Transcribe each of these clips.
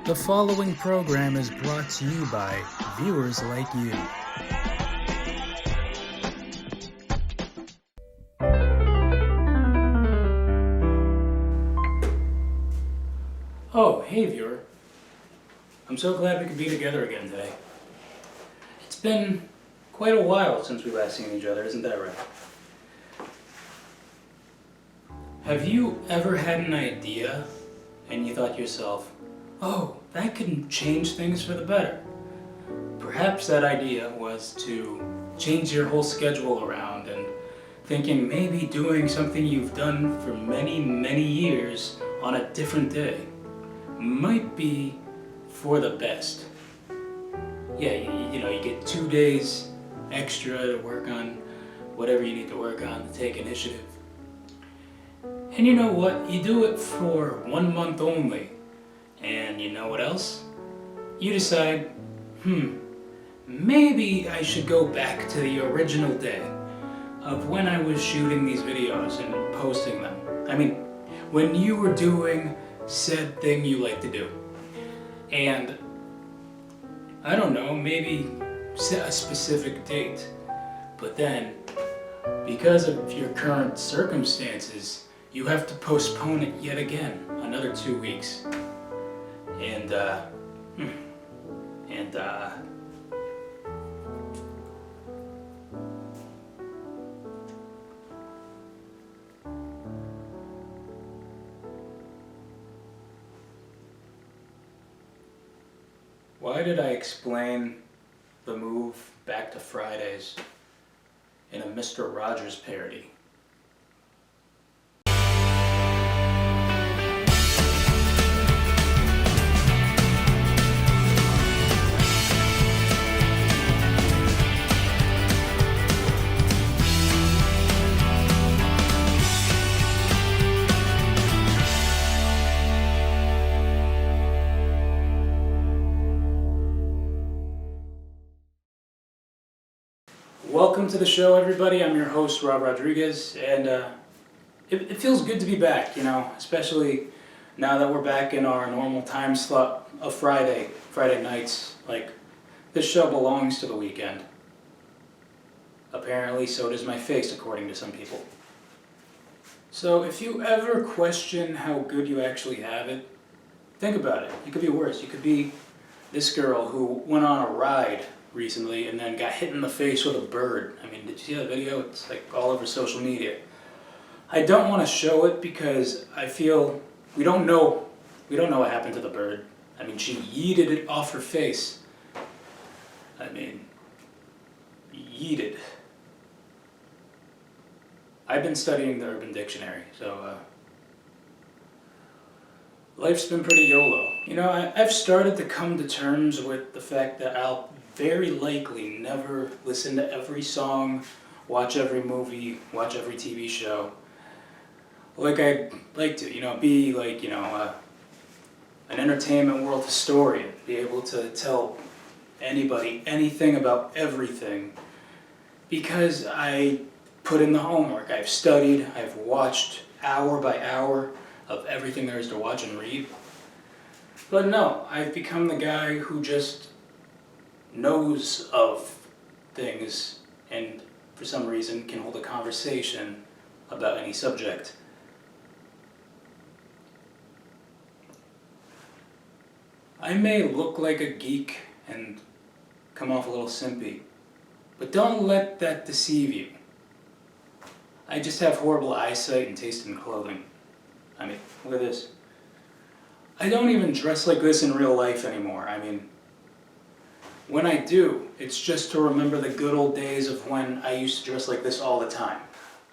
The following program is brought to you by viewers like you. Oh, hey viewer. I'm so glad we could be together again today. It's been quite a while since we last seen each other, isn't that right? Have you ever had an idea and you thought to yourself, oh, that can change things for the better? Perhaps that idea was to change your whole schedule around and thinking maybe doing something you've done for many, many years on a different day might be for the best. Yeah, you get 2 days extra to work on whatever you need to work on to take initiative. And you know what? You do it for 1 month only. And you know what else? You decide, maybe I should go back to the original day of when I was shooting these videos and posting them. I mean, when you were doing said thing you like to do. And I don't know, maybe set a specific date. But then, because of your current circumstances, you have to postpone it yet again, another 2 weeks. And why did I explain the move back to Fridays in a Mr. Rogers parody? Welcome to the show, everybody. I'm your host, Rob Rodriguez, and it feels good to be back, especially now that we're back in our normal time slot of Friday nights. Like, this show belongs to the weekend. Apparently, so does my face, according to some people. So, if you ever question how good you actually have it, think about it. You could be worse. You could be this girl who went on a ride recently and then got hit in the face with a bird. I mean, did you see that video? It's like all over social media. I don't want to show it because I feel we don't know what happened to the bird. I mean, she yeeted it off her face. I mean, yeeted. I've been studying the Urban Dictionary, so life's been pretty YOLO. I've started to come to terms with the fact that I'll very likely never listen to every song, watch every movie, watch every TV show like I'd like to, be like, an entertainment world historian, be able to tell anybody anything about everything because I put in the homework. I've studied, I've watched hour by hour of everything there is to watch and read. But no, I've become the guy who just knows of things and for some reason can hold a conversation about any subject. I may look like a geek and come off a little simpy, but don't let that deceive you. I just have horrible eyesight and taste in clothing. I mean, look at this. I don't even dress like this in real life anymore. I mean, when I do, it's just to remember the good old days of when I used to dress like this all the time.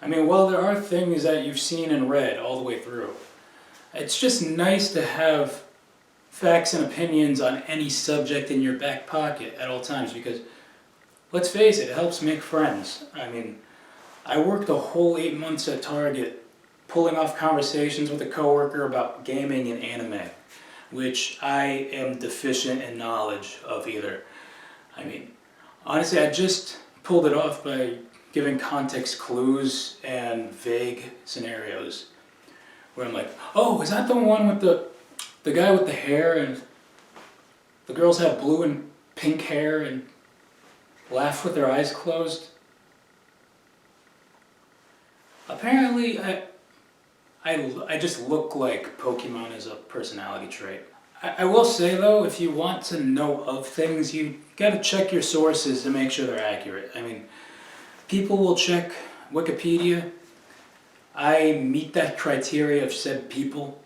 I mean, while there are things that you've seen and read all the way through, it's just nice to have facts and opinions on any subject in your back pocket at all times because, let's face it helps make friends. I mean, I worked a whole 8 months at Target pulling off conversations with a coworker about gaming and anime, which I am deficient in knowledge of either. I mean, honestly, I just pulled it off by giving context clues and vague scenarios where I'm like, oh, is that the one with the guy with the hair and the girls have blue and pink hair and laugh with their eyes closed. Apparently, I just look like Pokemon as a personality trait. I will say though, if you want to know of things, you gotta check your sources to make sure they're accurate. I mean, people will check Wikipedia. I meet that criteria of said people.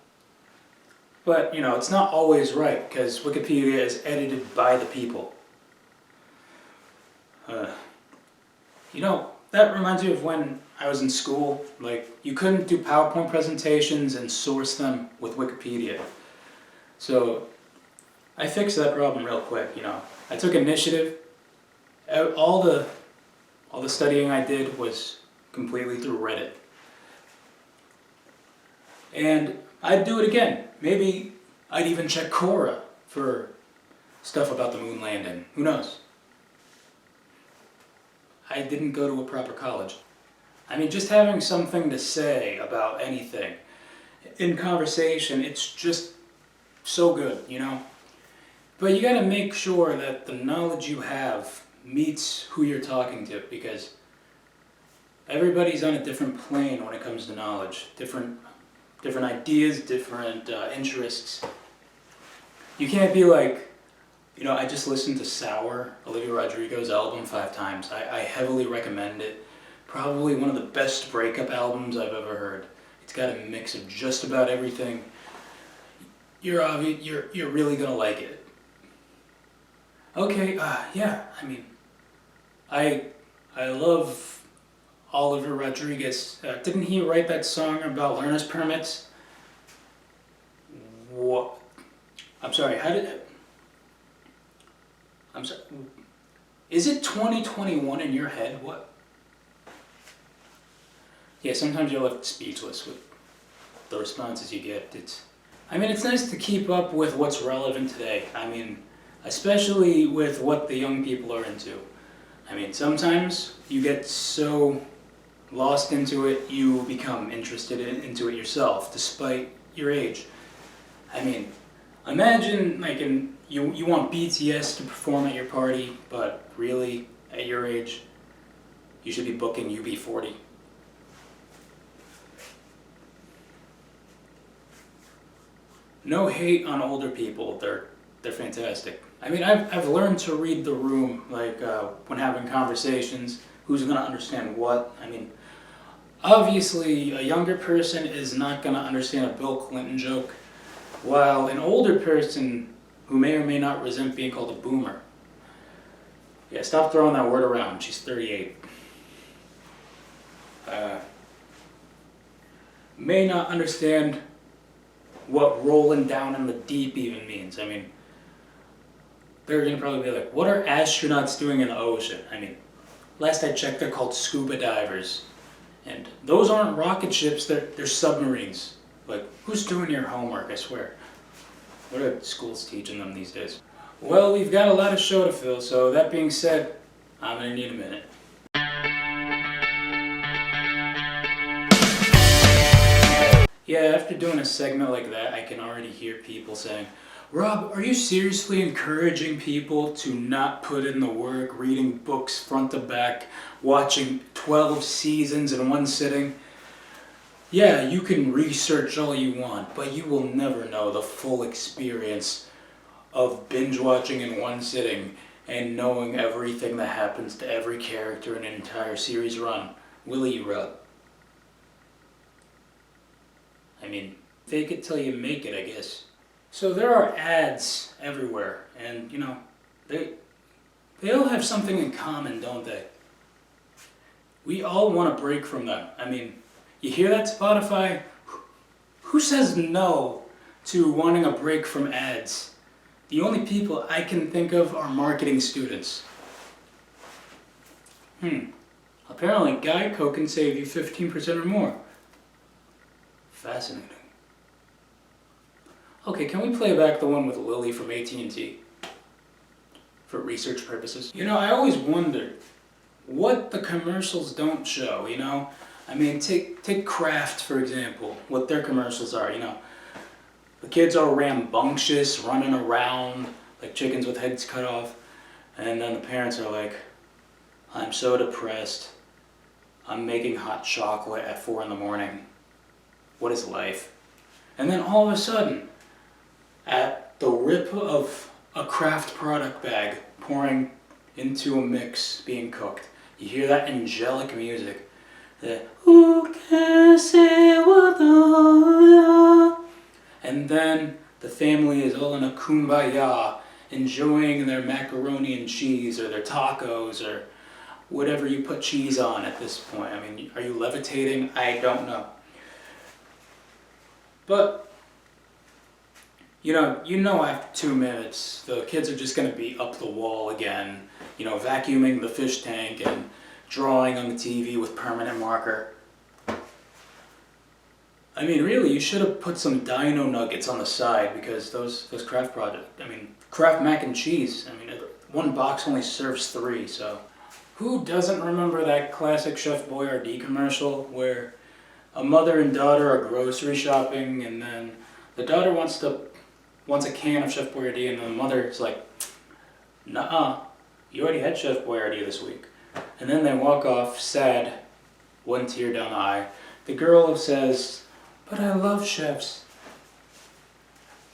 But, you know, it's not always right, because Wikipedia is edited by the people. You know, that reminds me of when I was in school. Like, you couldn't do PowerPoint presentations and source them with Wikipedia. So, I fixed that problem real quick, you know. I took initiative. All the studying I did was completely through Reddit. And I'd do it again. Maybe I'd even check Quora for stuff about the moon landing. Who knows? I didn't go to a proper college. I mean, just having something to say about anything in conversation, it's just so good, you know? But you gotta make sure that the knowledge you have meets who you're talking to, because everybody's on a different plane when it comes to knowledge. Different ideas, different interests. You can't be like, you know, I just listened to Sour, Olivia Rodrigo's album 5 times. I heavily recommend it. Probably one of the best breakup albums I've ever heard. It's got a mix of just about everything. You're really gonna like it. Okay, yeah, I mean, I love Oliver Rodriguez. Didn't he write that song about learner's permits? What? I'm sorry, I'm sorry. Is it 2021 in your head? What? Yeah, sometimes you're left speechless with the responses you get. I mean, it's nice to keep up with what's relevant today. I mean, especially with what the young people are into. I mean, sometimes you get so lost into it, you become interested into it yourself, despite your age. I mean, imagine like you want BTS to perform at your party, but really, at your age, you should be booking UB40. No hate on older people, they're fantastic. I mean, I've learned to read the room, like when having conversations, who's gonna understand what. I mean, obviously, a younger person is not gonna understand a Bill Clinton joke, while an older person who may or may not resent being called a boomer. Yeah, stop throwing that word around, she's 38. May not understand what rolling down in the deep even means. I mean, they're gonna probably be like, what are astronauts doing in the ocean? I mean, last I checked, they're called scuba divers. And those aren't rocket ships, they're submarines. Like, who's doing your homework, I swear? What are schools teaching them these days? Well, we've got a lot of show to fill, so that being said, I'm gonna need a minute. Yeah, after doing a segment like that, I can already hear people saying, Rob, are you seriously encouraging people to not put in the work, reading books front to back, watching 12 seasons in one sitting? Yeah, you can research all you want, but you will never know the full experience of binge watching in one sitting and knowing everything that happens to every character in an entire series run. Will you, Rob? I mean, fake it till you make it, I guess. So there are ads everywhere, and you know, they all have something in common, don't they? We all want a break from them. I mean, you hear that, Spotify? Who says no to wanting a break from ads? The only people I can think of are marketing students. Apparently Geico can save you 15% or more. Fascinating. Okay, can we play back the one with Lily from AT&T? For research purposes. You know, I always wondered what the commercials don't show, you know? I mean, take Kraft, for example, what their commercials are, you know? The kids are rambunctious, running around, like chickens with heads cut off. And then the parents are like, I'm so depressed. I'm making hot chocolate at 4 in the morning. What is life? And then all of a sudden, at the rip of a craft product bag pouring into a mix being cooked, you hear that angelic music. The and then the family is all in a kumbaya, enjoying their macaroni and cheese or their tacos or whatever you put cheese on at this point. I mean, are you levitating? I don't know. But, you know after 2 minutes, the kids are just going to be up the wall again, vacuuming the fish tank and drawing on the TV with permanent marker. I mean, really, you should have put some dino nuggets on the side, because those Kraft Kraft mac and cheese, one box only serves 3, so. Who doesn't remember that classic Chef Boyardee commercial where a mother and daughter are grocery shopping, and then the daughter wants a can of Chef Boyardee, and the mother's like, nuh-uh, you already had Chef Boyardee this week. And then they walk off sad, one tear down the eye. The girl says, but I love chefs.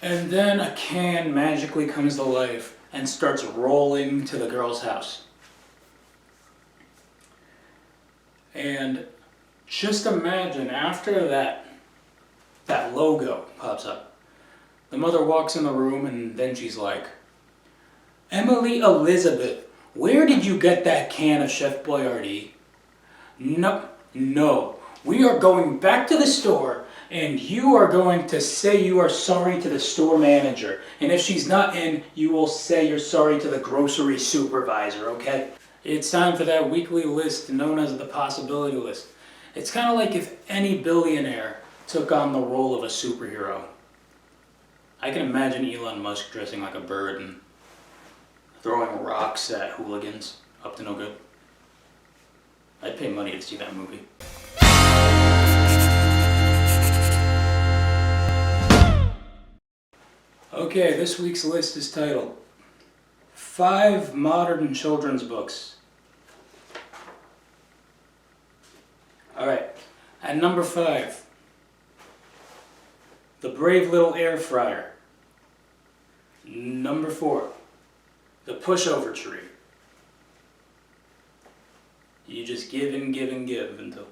And then a can magically comes to life and starts rolling to the girl's house. And just imagine after that logo pops up, the mother walks in the room and then she's like, Emily Elizabeth, where did you get that can of Chef Boyardee? No, we are going back to the store and you are going to say you are sorry to the store manager. And if she's not in, you will say you're sorry to the grocery supervisor, okay? It's time for that weekly list known as the possibility list. It's kind of like if any billionaire took on the role of a superhero. I can imagine Elon Musk dressing like a bird and throwing rocks at hooligans up to no good. I'd pay money to see that movie. Okay, this week's list is titled 5 Modern Children's Books. Alright, at number 5, The Brave Little Air Fryer. Number 4, The Pushover Tree. You just give and give and give until,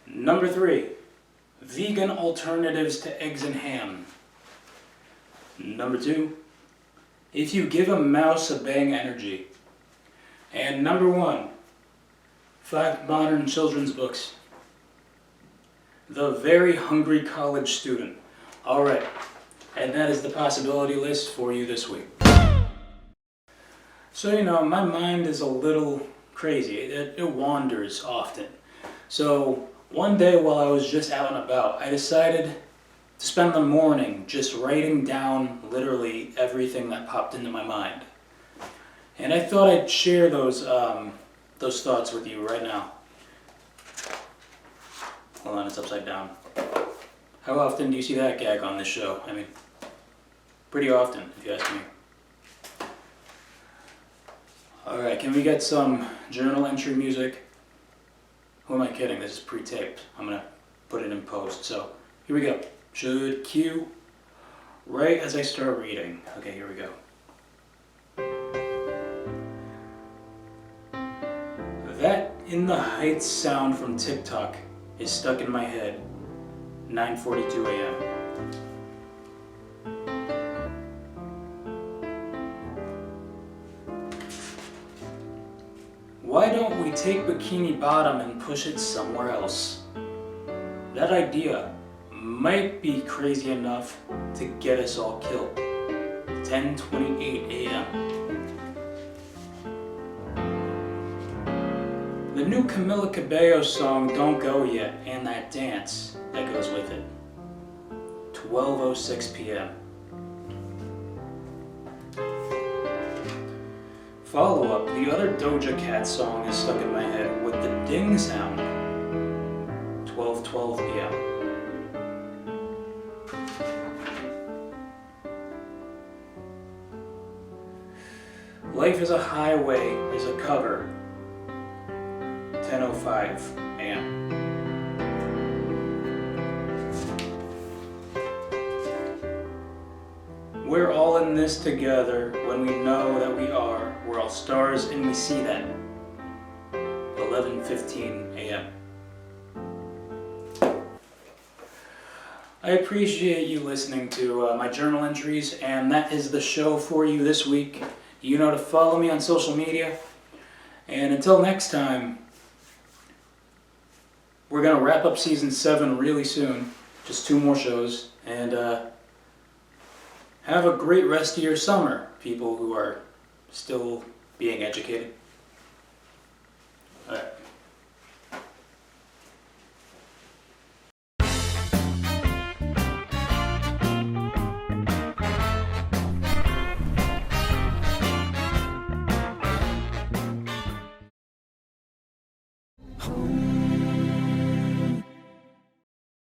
Number 3, Vegan Alternatives to Eggs and Ham. Number 2, If You Give a Mouse a Bang Energy. And number 1, 5 modern children's books. The Very Hungry College Student. Alright, and that is the possibility list for you this week. So, my mind is a little crazy. It wanders often. So, one day while I was just out and about, I decided to spend the morning just writing down literally everything that popped into my mind. And I thought I'd share those thoughts with you right now. Hold on, it's upside down. How often do you see that gag on this show? Pretty often, if you ask me. Alright, can we get some journal entry music? Who am I kidding? This is pre-taped. I'm going to put it in post. So, here we go. Should cue right as I start reading. Okay, here we go. That In the Heights sound from TikTok is stuck in my head. 9:42 a.m. Why don't we take Bikini Bottom and push it somewhere else? That idea might be crazy enough to get us all killed. 10:28 a.m. The new Camila Cabello song Don't Go Yet and that dance that goes with it. 12:06 p.m. Follow up, the other Doja Cat song is stuck in my head with the ding sound. 12:12 p.m. Life is a Highway is a cover. 10:05 a.m. We're all in this together when we know that we are. We're all stars and we see that. 11:15 a.m. I appreciate you listening to my journal entries, and that is the show for you this week. You know to follow me on social media. And until next time, we're going to wrap up season 7 really soon. Just 2 more shows. And have a great rest of your summer, people who are still being educated. All right. Home